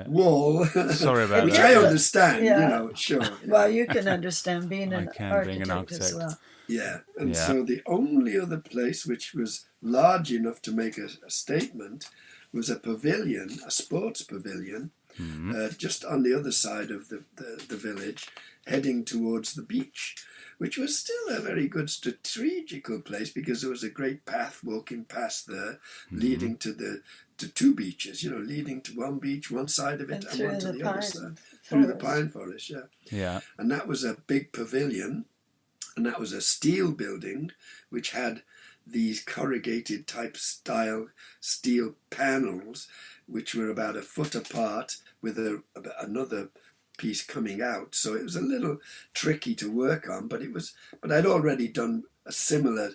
wall, Sorry about which that. I understand, sure. Well, you can understand being I an can, being an architect as architect. well. Yeah, and so the only other place which was large enough to make a statement was a pavilion, a sports pavilion, just on the other side of the village, heading towards the beach, which was still a very good strategical place because there was a great path walking past there, leading to two beaches, leading to one beach, one side of it, and one to the other side, through the pine forest, Yeah. And that was a big pavilion, and that was a steel building which had these corrugated type style steel panels, which were about a foot apart with another piece coming out. So it was a little tricky to work on, but I'd already done a similar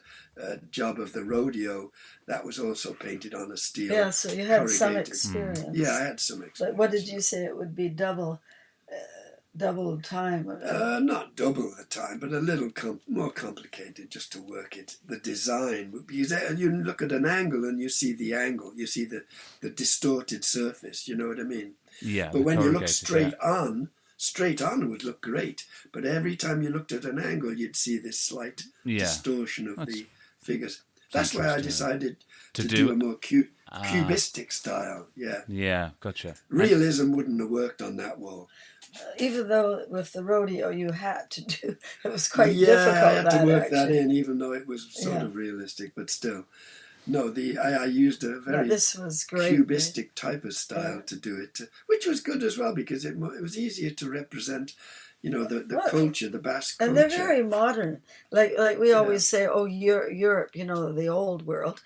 job of the rodeo that was also painted on a steel. Yeah, so you had some experience. Yeah, I had some experience. But what did you say it would be double time? Not double the time, but a little more complicated just to work it. The design, because you look at an angle and you see the angle, you see the distorted surface. You know what I mean? Yeah. But when you look straight on would look great. But every time you looked at an angle, you'd see this slight distortion of the figures. That's why I decided to do a more cubistic style. Yeah. Yeah, gotcha. Realism wouldn't have worked on that wall. Even though with the rodeo you had to do, it was quite difficult. I had to work that in, even though it was sort of realistic, but still. No, I used a very this was great, cubistic type of style to do it, which was good as well because it was easier to represent, the culture, the Basque culture. And they're very modern. Like we always say, oh, Europe, the old world.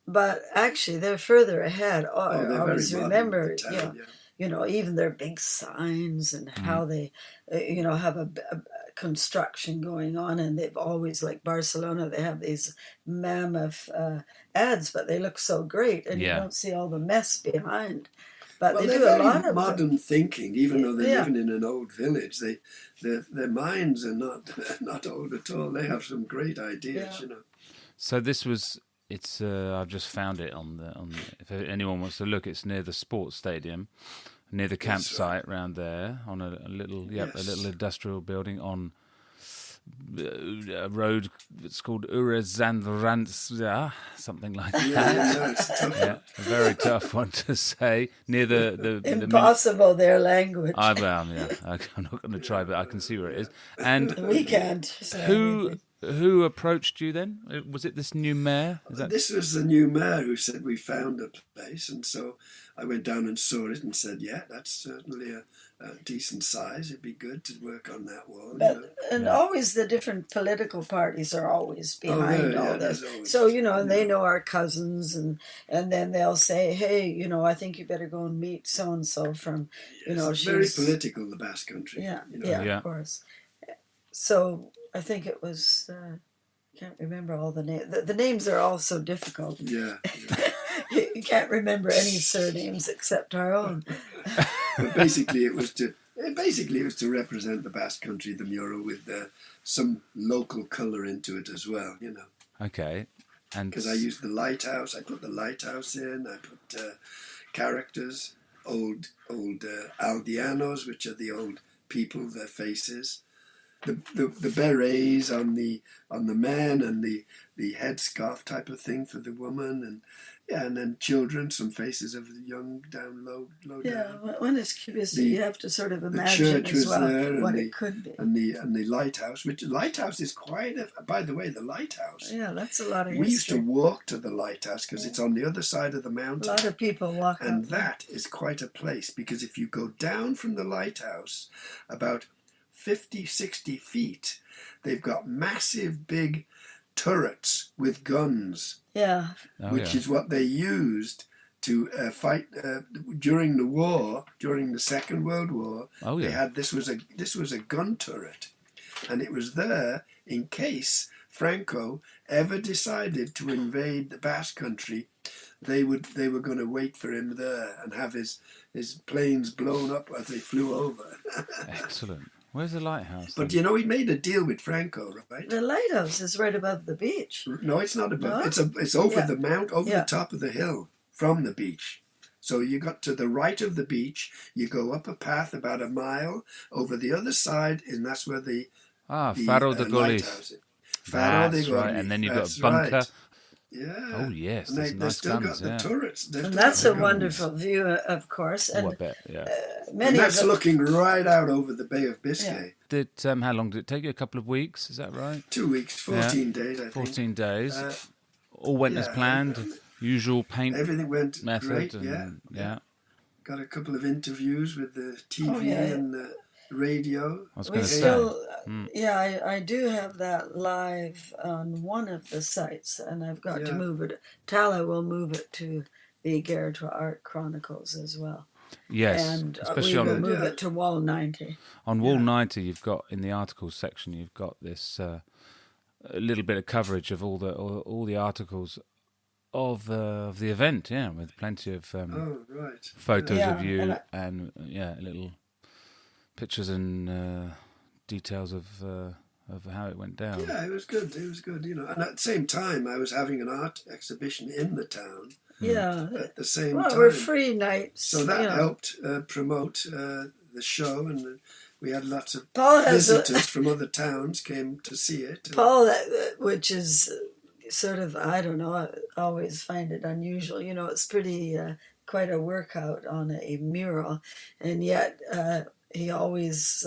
But actually, they're further ahead. I always remember, even their big signs and how they, have a construction going on, and they've always, like Barcelona, they have these mammoth ads, but they look so great, and you don't see all the mess behind. But they do a lot of modern thinking, even though they're living in an old village. Their minds are not old at all. They have some great ideas, So this was. It's I've just found it on if anyone wants to look, it's near the sports stadium, near the campsite around there, on a little industrial building on a road. It's called Urezandranza, something like that. It's tough. A very tough one to say. Near the impossible their language. I'm not going to try, but I can see where it is. And we can't. Who approached you then? Was it this new mayor? This was the new mayor who said we found a place, and so I went down and saw it and said, yeah, that's certainly a decent size. It'd be good to work on that wall. And always the different political parties are always behind all this. So, and they know our cousins, and then they'll say, hey, I think you better go and meet so-and-so from, it's very political, the Basque Country. Yeah, of course. So I think it was, can't remember all the names. The names are all so difficult. Yeah. You can't remember any surnames except our own. But basically it was to represent the Basque Country, the mural, with some local colour into it as well, Okay. And because I used the lighthouse, I put the lighthouse in, I put characters, old aldeanos, which are the old people, their faces. The berets on the men, and the headscarf type of thing for the woman, and then children, some faces of the young down low down. When it's cubistic, you have to sort of imagine as well what it could be. And the lighthouse, which lighthouse is quite by the way, the lighthouse. Yeah, that's a lot of history. We used to walk to the lighthouse because it's on the other side of the mountain. A lot of people walk and that is quite a place, because if you go down from the lighthouse about 50, 60 feet, they've got massive big turrets with guns. Yeah. Which is what they used to fight during the war, during the Second World War. Oh, yeah. They had this was a gun turret, and it was there in case Franco ever decided to invade the Basque Country. They were going to wait for him there and have his planes blown up as they flew over. Excellent. Where's the lighthouse? But he made a deal with Franco, right? The lighthouse is right above the beach. No, it's not above. No? It's over the mount, over the top of the hill from the beach. So you got to the right of the beach, you go up a path about a mile over the other side, and that's where the Faro de lighthouse Gorliz. is. Faro de That's right. Gorliz. And then you've got That's a bunker. right. Yeah. Oh, yes. And There's they've nice still guns, got the turrets. And that's a wonderful view, of course. And I bet, yeah. And that's looking right out over the Bay of Biscay. Yeah. How long did it take you? A couple of weeks, is that right? 2 weeks, 14 days, I think. 14 days. All went as planned. Usual paint everything went method. great, Yeah. Got a couple of interviews with the TV and the radio. I was going to say. I do have that live on one of the sites, and I've got to move it. Tala will move it to the Gertrude Art Chronicles as well. Yes, and especially we will move it to Wall 90. On Wall 90, you've got, in the articles section, you've got this a little bit of coverage of all the articles of the event, with plenty of photos of you and little pictures and details of how it went down. Yeah, it was good. It was good, And at the same time, I was having an art exhibition in the town. Yeah. At the same time. We're free nights. So that helped promote the show, and we had lots of visitors from other towns came to see it. Paul, which is sort of, I don't know, I always find it unusual. It's pretty, quite a workout on a mural, and yet he always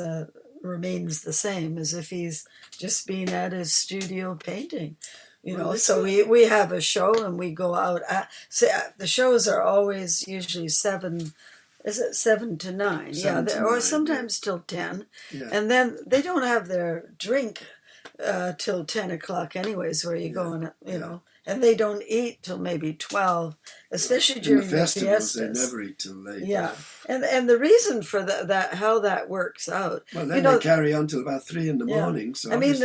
remains the same, as if he's just been at his studio painting. So we have a show and we go out. The shows are always usually 7 to 9? Or sometimes till 10. Yeah. And then they don't have their drink till 10 o'clock anyways, where you go and, and they don't eat till maybe 12, especially during the festivals. Fiestas. They never eat till late. Yeah. And the reason for that how that works out. Well, then they carry on till about 3 in the morning. So I mean,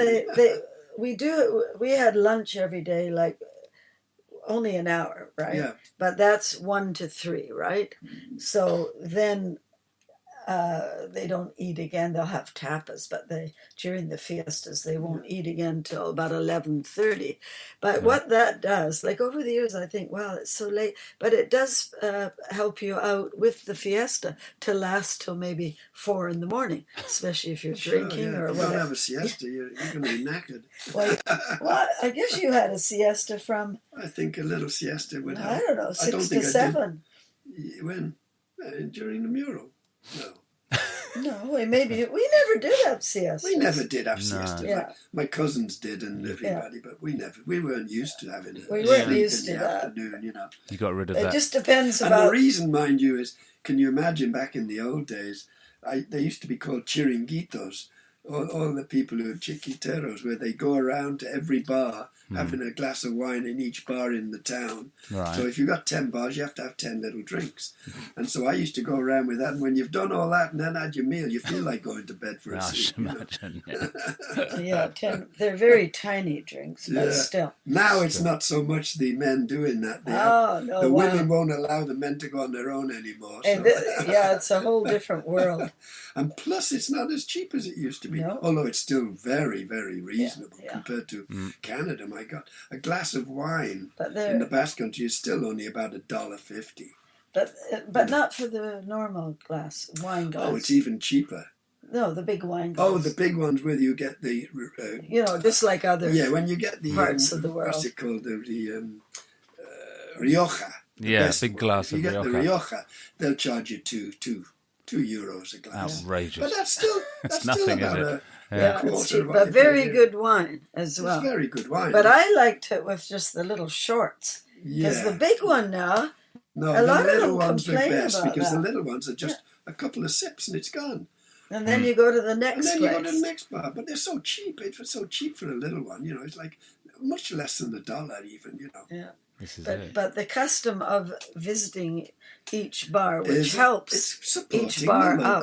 we had lunch every day, like only an hour, right? Yeah. But that's 1 to 3, right? So then they don't eat again. They'll have tapas, but during the fiestas they won't eat again till about 11:30. But what that does, like over the years, I think, wow, it's so late. But it does help you out with the fiesta to last till maybe 4 in the morning, especially if you're drinking or if whatever. you don't have a siesta, you're going to be knackered. Well, I guess you had a siesta from. I think a little siesta would help. I don't know, 6 to 7. When during the mural. No, we never did have siesta. We never did have siesta. Yeah. My cousins did and everybody, but we weren't used to having it. We weren't used to that. Afternoon, You got rid of that. It just depends and about. And the reason, mind you, is, can you imagine back in the old days, they used to be called chiringuitos, all the people who are chiquiteros, where they go around to every bar having a glass of wine in each bar in the town. Right. So if you've got 10 bars, you have to have 10 little drinks. And so I used to go around with that, and when you've done all that and then had your meal, you feel like going to bed for a sleep. Imagine. Yeah, 10. They're very tiny drinks, but still. Now it's not so much the men doing that. The women won't allow the men to go on their own anymore. So. It's a whole different world. And plus, it's not as cheap as it used to be. No. Although it's still very, very reasonable compared to Canada. My God, a glass of wine in the Basque Country is still only about $1.50. But not for the normal wine glass. Oh, it's even cheaper. No, the big wine glass. Oh, the big ones where you get the... just like other when you get the... parts of the world. What's it called? The Rioja. Big glass of Rioja. If you get the Rioja, they'll charge you €2 a glass. Outrageous. But that's still nothing, about is it? It's cheap, but very good wine as well. It's very good wine. But I liked it with just the little shorts. Because the big one now, a lot of them complain about because that. the little ones are just a couple of sips and it's gone. And then you go to the next place. And then you go to the next bar. But they're so cheap. It was so cheap for a little one. It's like much less than $1 even, Yeah. This is but the custom of visiting each bar, which helps each bar out.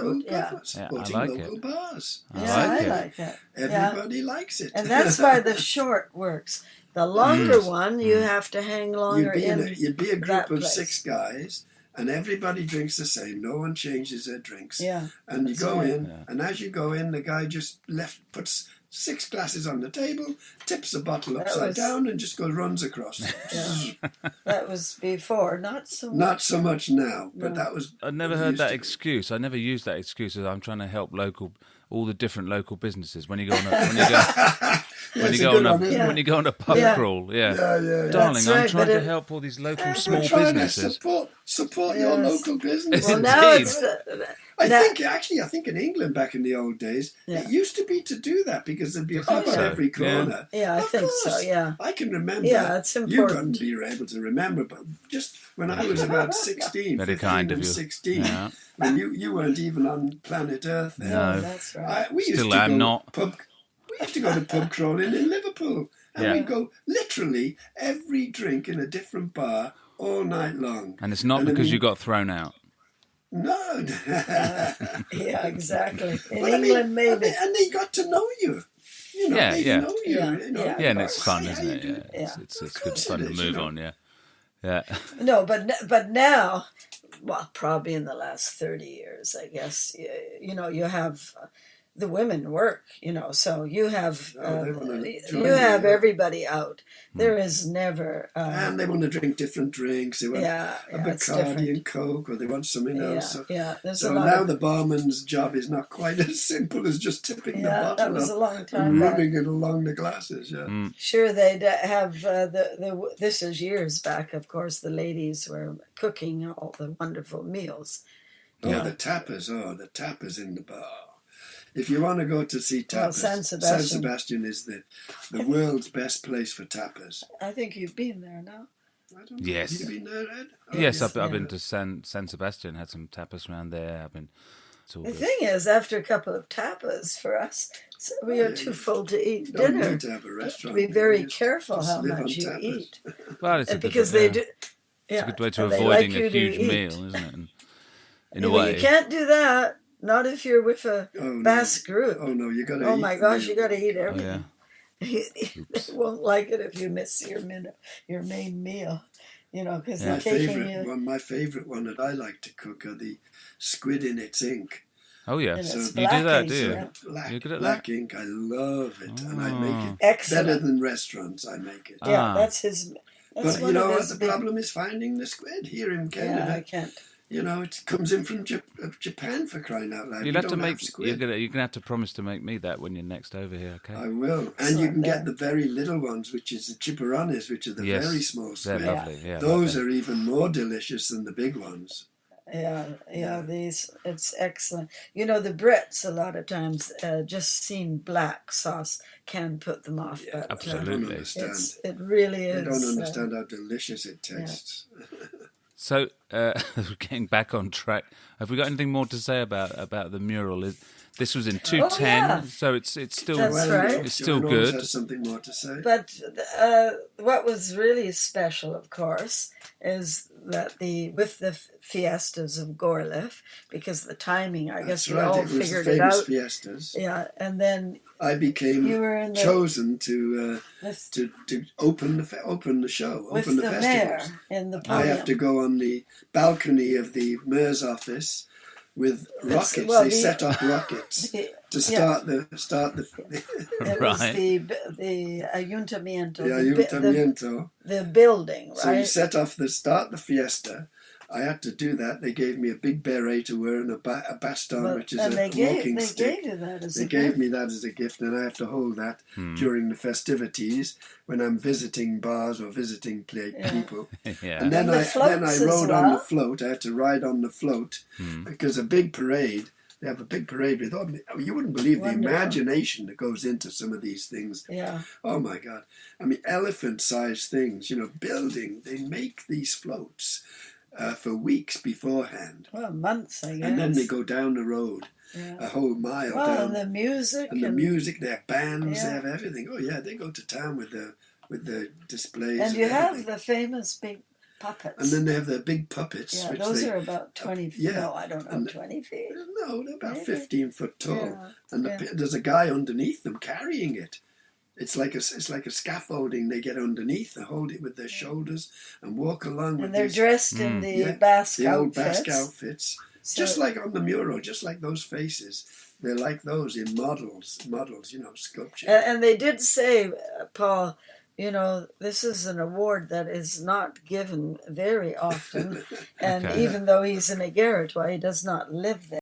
Supporting I like local it. bars. I like it. Everybody likes it. And that's why the short works. The longer one, you have to hang longer you'd be a group of place. 6 guys, and everybody drinks the same. No one changes their drinks. Yeah. And you go in, and as you go in, the guy just puts 6 glasses on the table, tips the bottle upside down and just runs across. Yeah. That was before, not so much. Not so much now, but that was... I never heard that excuse. I never used that excuse as I'm trying to help all the different local businesses. When you go on a pub crawl, darling, I'm trying to help all these local small businesses. Support your local business. Well, now it's... I think in England back in the old days, it used to be to do that because there'd be a pub on every corner. Yeah, I think so, yeah. I can remember. Yeah, it's important. You were able to remember, but just when I was about 16, Very kind of you. 16, when you weren't even on planet Earth then. No, that's right. We used to go to pub crawling in Liverpool. And we'd go literally every drink in a different bar all night long. And it's not because you got thrown out. No. Yeah, exactly. In England, maybe. And they got to know you. You know, know you. And it's fun, isn't it? Yeah. It's good fun to move on, Yeah. No, but now, well, probably in the last 30 years, I guess, you have... the women work, so you have everybody out. There is never... and they want to drink different drinks. They want a Bacardi and Coke, or they want something else. So now the barman's job is not quite as simple as just tipping the bottle that was up a long time and rubbing it along the glasses. Sure, they'd have this is years back, of course, the ladies were cooking all the wonderful meals. The tapas in the bar. If you want to go to see tapas, San Sebastian is the world's best place for tapas. I think you've been there now. I don't know. Yes. Have you been there, Ed? Yes, I've been to San Sebastian, had some tapas around there. The thing is, after a couple of tapas for us, we are too full to eat dinner. Don't need to have a restaurant. Be very careful how much you eat. Well, because they do. It's a good way to avoiding a huge meal, isn't it? In a way. You can't do that. Not if you're with a Basque group. Oh no, you got to. Oh my gosh, you got to eat everything. They won't like it if you miss your main meal. Because they're taking you. My favorite one that I like to cook are the squid in its ink. Oh yeah, so you do that, do you? You're good at black ink. I love it, and I make it better than restaurants. I make it. Yeah, that's his. But you know what the problem is? Finding the squid here in Canada. Yeah, I can't. It comes in from Japan, for crying out loud. You'll have to make. You're gonna have to promise to make me that when you're next over here, okay? I will, and you can get the very little ones, which is the chiparanes, which are the very small squid. They're lovely. Yeah, those are even more delicious than the big ones. Yeah. These, it's excellent. The Brits a lot of times just seeing black sauce can put them off. Yeah, but, absolutely. It really is. They don't understand how delicious it tastes. Yeah. So, getting back on track, have we got anything more to say about the mural? This was in 210, so it's still it's still good. Has something more to say. But what was really special, of course, is that with the fiestas of Gorliz, because the timing, I guess we all figured it out. Fiestas. Yeah, and then I became chosen to open the show, with open the festivals. Mayor in the podium. I have to go on the balcony of the mayor's office with rockets. They set off rockets to start the. It was the ayuntamiento. The ayuntamiento. The building, right? So you set off start the fiesta. I had to do that. They gave me a big beret to wear and a baston, which is a walking stick. They gave me that as a gift, and I have to hold that during the festivities when I'm visiting bars or visiting people. And then I rode on the float. I had to ride on the float because a big parade. They have a big parade with. You wouldn't believe the imagination that goes into some of these things. Yeah. Oh my God! I mean, elephant-sized things. Building. They make these floats. For weeks beforehand. Well, months, I guess. And then they go down the road, a whole mile down. And the music. And the music, they have bands, they have everything. Oh yeah, they go to town with the displays. And you have the famous big puppets. And then they have the big puppets. Yeah, those are about 20 feet. No, I don't know, 20 feet. No, they're about 15 foot tall. Yeah. And there's a guy underneath them carrying it. It's like a scaffolding. They get underneath, they hold it with their shoulders and walk along. And they're dressed in the Basque outfits. The old Basque outfits. So, just like on the mural, just like those faces, they're like those in models, sculpture. and they did say, Paul, this is an award that is not given very often, and Okay. even though he's in Igaratois, he does not live there.